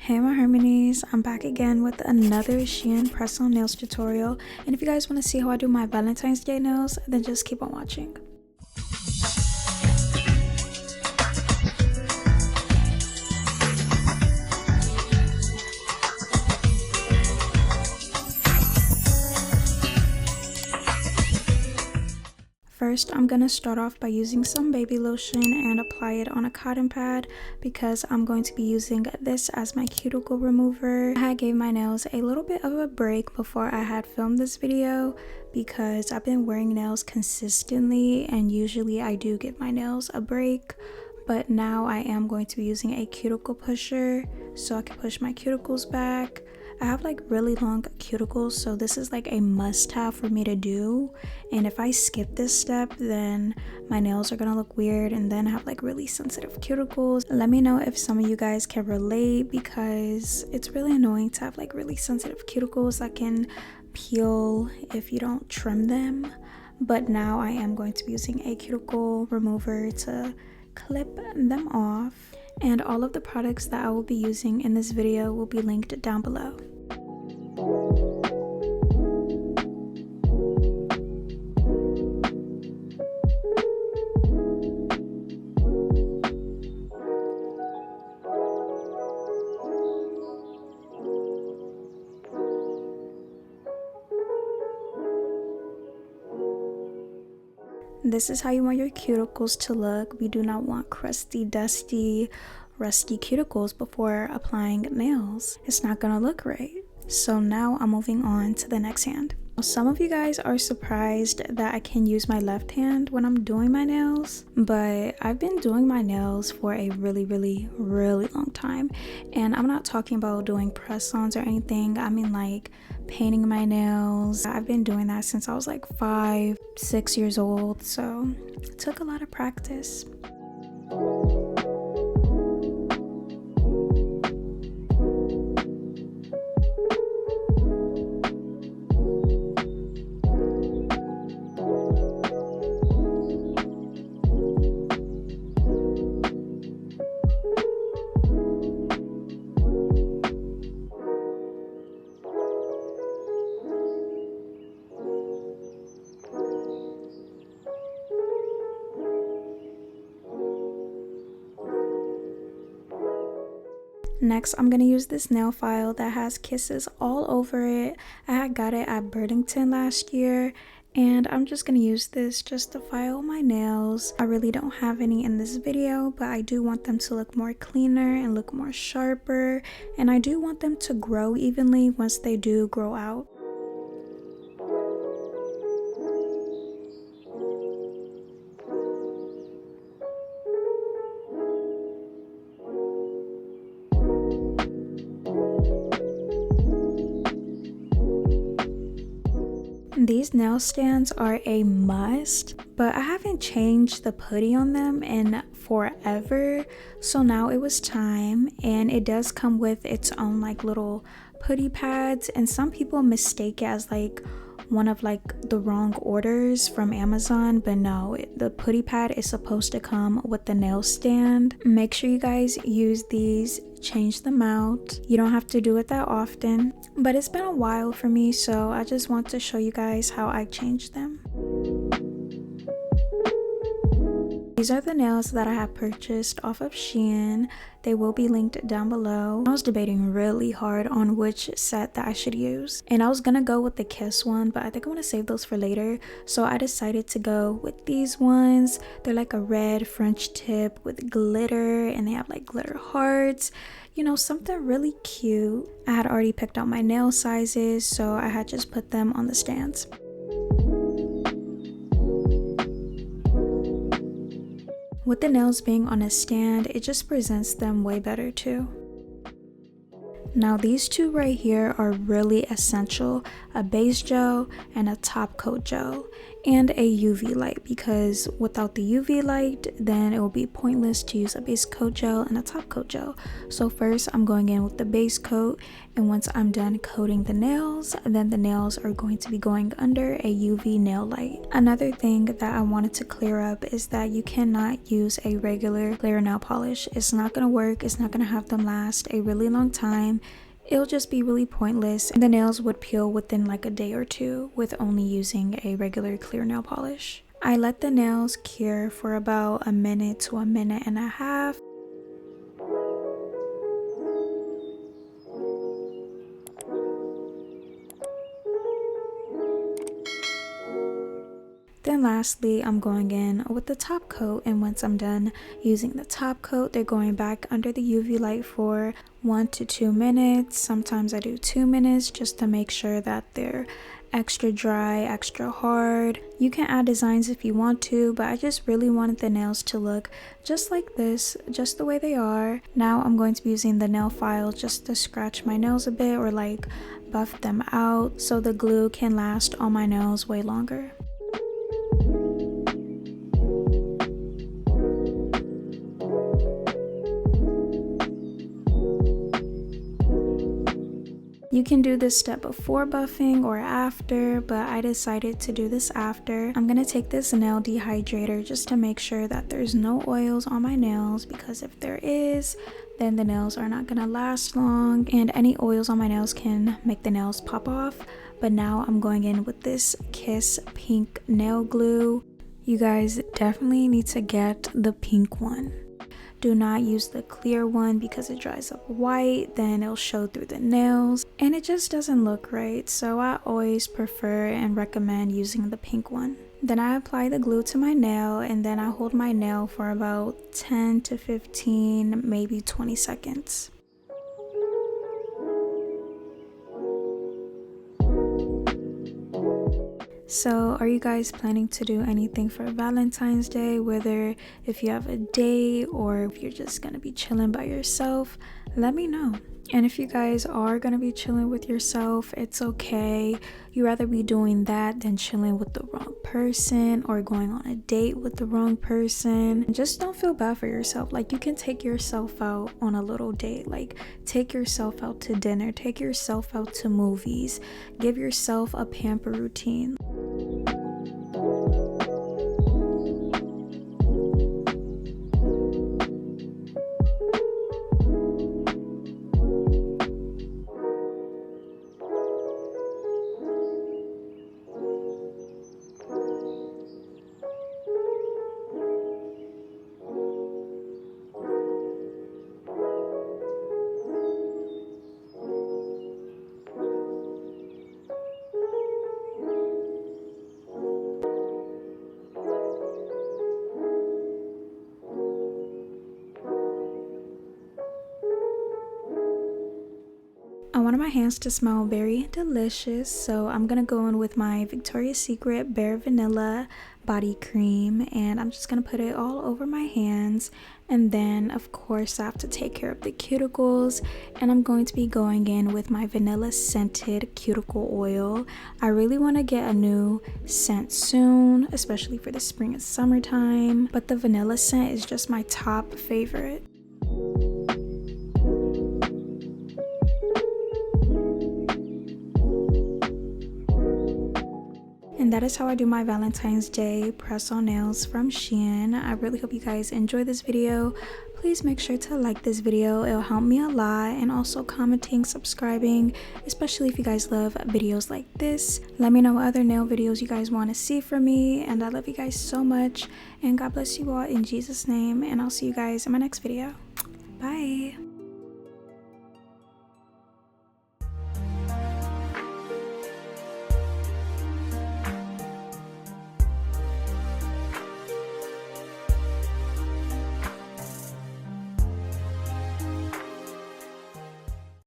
Hey my harmonies, I'm back again with another Shein press on nails tutorial, and if you guys want to see how I do my Valentine's Day nails, then just keep on watching. First, I'm gonna start off by using some baby lotion and apply it on a cotton pad because I'm going to be using this as my cuticle remover. I gave my nails a little bit of a break before I had filmed this video because I've been wearing nails consistently and usually I do give my nails a break. But now I am going to be using a cuticle pusher so I can push my cuticles back. I have like really long cuticles, so this is like a must-have for me to do, and if I skip this step then my nails are gonna look weird and then I have like really sensitive cuticles. Let me know if some of you guys can relate because it's really annoying to have like really sensitive cuticles that can peel if you don't trim them. But now I am going to be using a cuticle remover to clip them off, and all of the products that I will be using in this video will be linked down below. This is how you want your cuticles to look. We do not want crusty, dusty, rusty cuticles before applying nails. It's not gonna look right. So now I'm moving on to the next hand. Some of you guys are surprised that I can use my left hand when I'm doing my nails, but I've been doing my nails for a really long time, and I'm not talking about doing press-ons or anything. I mean like painting my nails. I've been doing that since I was like 5-6 years old, so it took a lot of practice. Next, I'm gonna use this nail file that has kisses all over it. I had got it at Burlington last year, and I'm just gonna use this just to file my nails. I really don't have any in this video, but I do want them to look more cleaner and look more sharper, and I do want them to grow evenly once they do grow out. These nail stands are a must, but I haven't changed the putty on them in forever, so now it was time. And it does come with its own like little putty pads, and some people mistake it as like one of like the wrong orders from Amazon, but no, the putty pad is supposed to come with the nail stand. Make sure you guys use these, change them out. You don't have to do it that often, but it's been a while for me, so I just want to show you guys how I changed them. These are the nails that I have purchased off of Shein. They will be linked down below. I was debating really hard on which set that I should use, and I was gonna go with the Kiss one, but I think I want to save those for later, so I decided to go with these ones. They're like a red French tip with glitter, and they have like glitter hearts, you know, something really cute. I had already picked out my nail sizes, so I had just put them on the stands. With the nails being on a stand, it just presents them way better too. Now these two right here are really essential, a base gel and a top coat gel. and a UV light, because without the UV light then it will be pointless to use a base coat gel and a top coat gel. So first I'm going in with the base coat, and once I'm done coating the nails, then the nails are going to be going under a UV nail light. Another thing that I wanted to clear up is that you cannot use a regular clear nail polish. It's not going to work. It's not going to have them last a really long time. It'll just be really pointless, and the nails would peel within like a day or two with only using a regular clear nail polish. I let the nails cure for about a minute to a minute and a half. Then lastly, I'm going in with the top coat, and once I'm done using the top coat, they're going back under the UV light for 1 to 2 minutes. Sometimes I do 2 minutes just to make sure that they're extra dry, extra hard. You can add designs if you want to, but I just really wanted the nails to look just like this, just the way they are. Now I'm going to be using the nail file just to scratch my nails a bit, or like buff them out so the glue can last on my nails way longer. You can do this step before buffing or after, but I decided to do this after. I'm gonna take this nail dehydrator just to make sure that there's no oils on my nails, because if there is, then the nails are not gonna last long, and any oils on my nails can make the nails pop off. But now I'm going in with this Kiss pink nail glue. You guys definitely need to get the pink one. Do not use the clear one because it dries up white, then it'll show through the nails and it just doesn't look right. So I always prefer and recommend using the pink one. Then I apply the glue to my nail, and then I hold my nail for about 10 to 15, maybe 20 seconds. So are you guys planning to do anything for Valentine's Day, whether if you have a date or if you're just gonna be chilling by yourself? Let me know. And if you guys are gonna be chilling with yourself, it's okay. You'd rather be doing that than chilling with the wrong person or going on a date with the wrong person. And just don't feel bad for yourself. Like, you can take yourself out on a little date. Like, take yourself out to dinner, take yourself out to movies, give yourself a pamper routine. I wanted my hands to smell very delicious, so I'm gonna go in with my Victoria's Secret Bare Vanilla body cream, and I'm just gonna put it all over my hands. And then of course I have to take care of the cuticles, and I'm going to be going in with my vanilla scented cuticle oil. I really want to get a new scent soon, especially for the spring and summertime, but the vanilla scent is just my top favorite. And that is how I do my Valentine's Day press-on nails from Shein. I really hope you guys enjoy this video. Please make sure to like this video, it'll help me a lot, and also commenting, subscribing, especially if you guys love videos like this. Let me know what other nail videos you guys want to see from me, and I love you guys so much, and God bless you all in Jesus' name, and I'll see you guys in my next video. Bye.